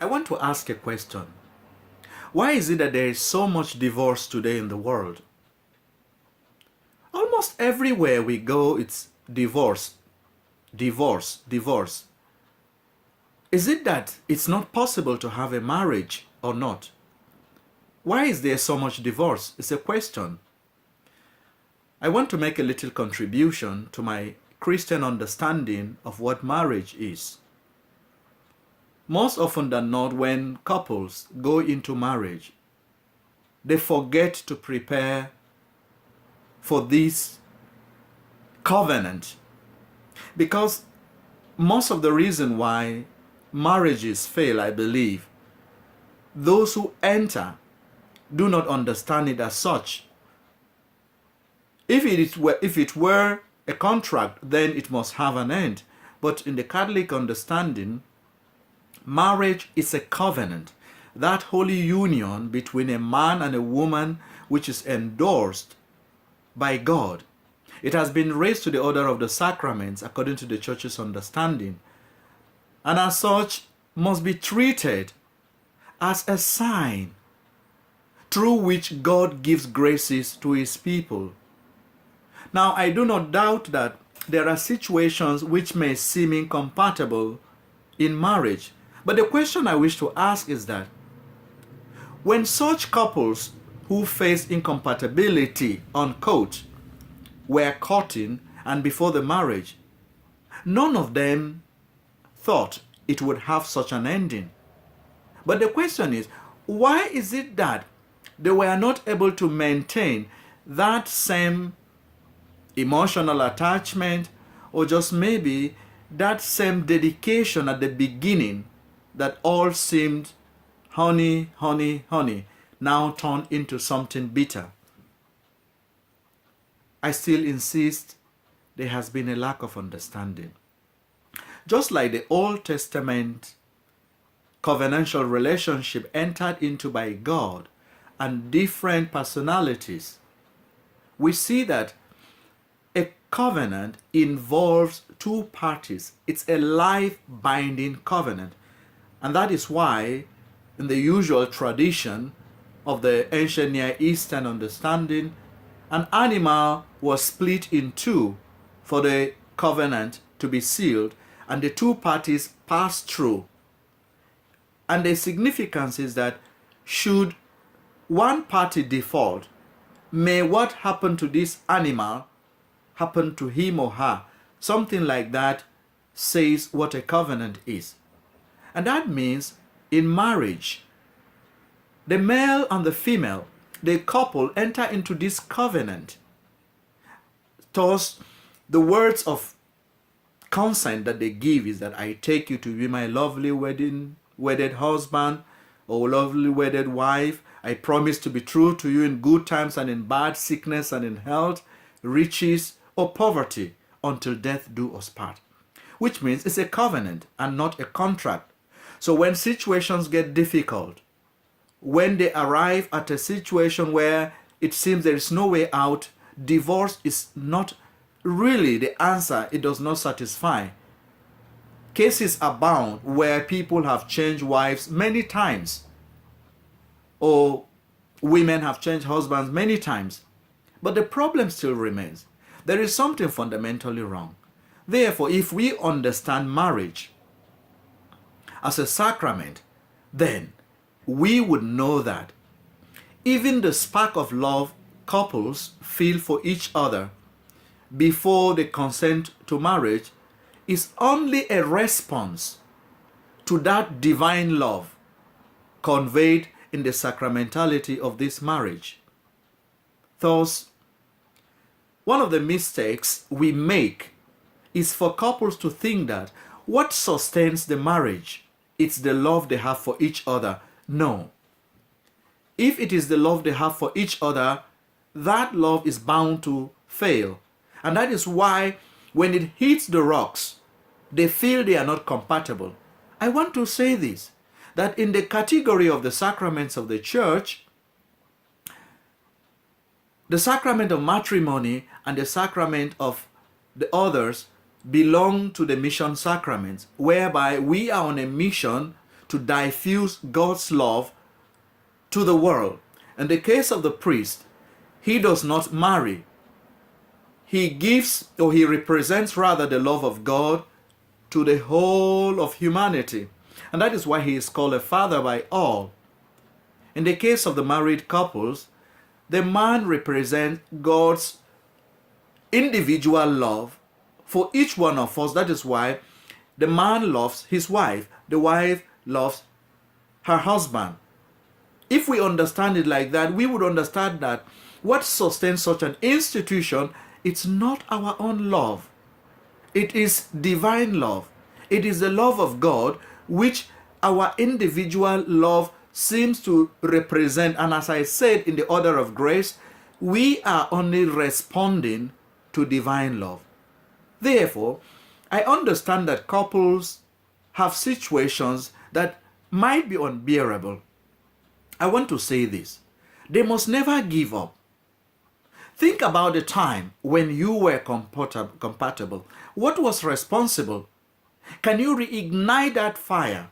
I want to ask a question. Why is it that there is so much divorce today in the world? Almost everywhere we go, it's divorce, divorce, divorce. Is it that it's not possible to have a marriage or not? Why is there so much divorce? It's a question. I want to make a little contribution to my Christian understanding of what marriage is. Most often than not, when couples go into marriage, they forget to prepare for this covenant. Because most of the reason why marriages fail, I believe, those who enter do not understand it as such. If it were a contract, then it must have an end. But in the Catholic understanding, marriage is a covenant, that holy union between a man and a woman which is endorsed by God. It has been raised to the order of the sacraments according to the Church's understanding, and as such must be treated as a sign through which God gives graces to his people. Now, I do not doubt that there are situations which may seem incompatible in marriage. But the question I wish to ask is that when such couples who face incompatibility, unquote, were courting and before the marriage, none of them thought it would have such an ending. But the question is, why is it that they were not able to maintain that same emotional attachment, or just maybe that same dedication at the beginning that all seemed honey, honey, honey, now turned into something bitter? I still insist there has been a lack of understanding. Just like the Old Testament covenantal relationship entered into by God and different personalities, we see that a covenant involves two parties. It's a life-binding covenant. And that is why, in the usual tradition of the ancient Near Eastern understanding, an animal was split in two for the covenant to be sealed, and the two parties passed through. And the significance is that should one party default, may what happened to this animal happen to him or her. Something like that says what a covenant is. And that means in marriage, the male and the female, the couple enter into this covenant. Thus, the words of consent that they give is that I take you to be my lovely wedded husband or lovely wedded wife. I promise to be true to you in good times and in bad, sickness and in health, riches or poverty, until death do us part. Which means it's a covenant and not a contract. So when situations get difficult, when they arrive at a situation where it seems there is no way out, divorce is not really the answer. It does not satisfy. Cases abound where people have changed wives many times, or women have changed husbands many times. But the problem still remains. There is something fundamentally wrong. Therefore, if we understand marriage as a sacrament, then we would know that even the spark of love couples feel for each other before they consent to marriage is only a response to that divine love conveyed in the sacramentality of this marriage. Thus, one of the mistakes we make is for couples to think that what sustains the marriage, it's the love they have for each other. No. If it is the love they have for each other, that love is bound to fail. And that is why when it hits the rocks, they feel they are not compatible. I want to say this, that in the category of the sacraments of the church, the sacrament of matrimony and the sacrament of the others belong to the mission sacraments, whereby we are on a mission to diffuse God's love to the world. In the case of the priest, he does not marry. He gives, or he represents rather, the love of God to the whole of humanity. And that is why he is called a father by all. In the case of the married couples, the man represents God's individual love for each one of us. That is why the man loves his wife, the wife loves her husband. If we understand it like that, we would understand that what sustains such an institution, it's not our own love. It is divine love. It is the love of God which our individual love seems to represent. And as I said, in the order of grace, we are only responding to divine love. Therefore, I understand that couples have situations that might be unbearable. I want to say this: they must never give up. Think about the time when you were compatible. What was responsible? Can you reignite that fire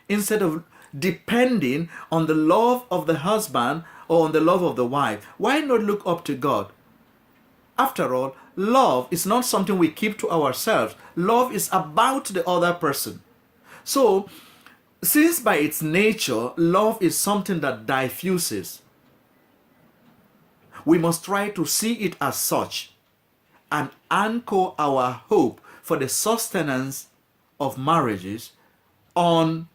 instead of depending on the love of the husband or on the love of the wife? Why not look up to God? After all, love is not something we keep to ourselves. Love is about the other person. So, since by its nature, love is something that diffuses, we must try to see it as such and anchor our hope for the sustenance of marriages on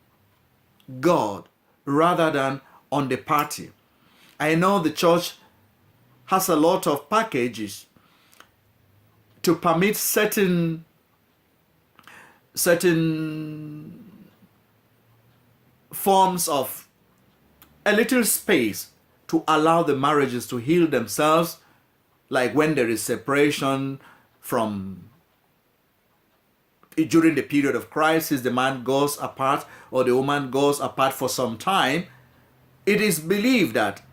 God rather than on the party. I know the church has a lot of packages to permit certain forms of a little space to allow the marriages to heal themselves, like when there is separation from during the period of crisis, the man goes apart or the woman goes apart for some time. It is believed that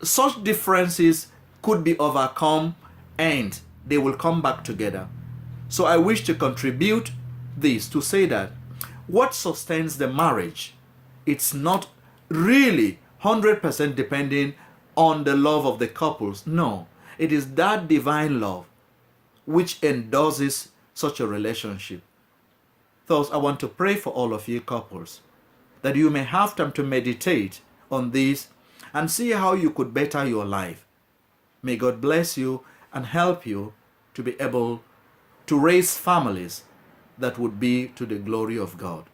such differences could be overcome and they will come back together. So I wish to contribute this to say that what sustains the marriage, it's not really 100% depending on the love of the couples. No, it is that divine love which endorses such a relationship. Thus, I want to pray for all of you couples that you may have time to meditate on this and see how you could better your life. May God bless you and help you to be able to raise families that would be to the glory of God.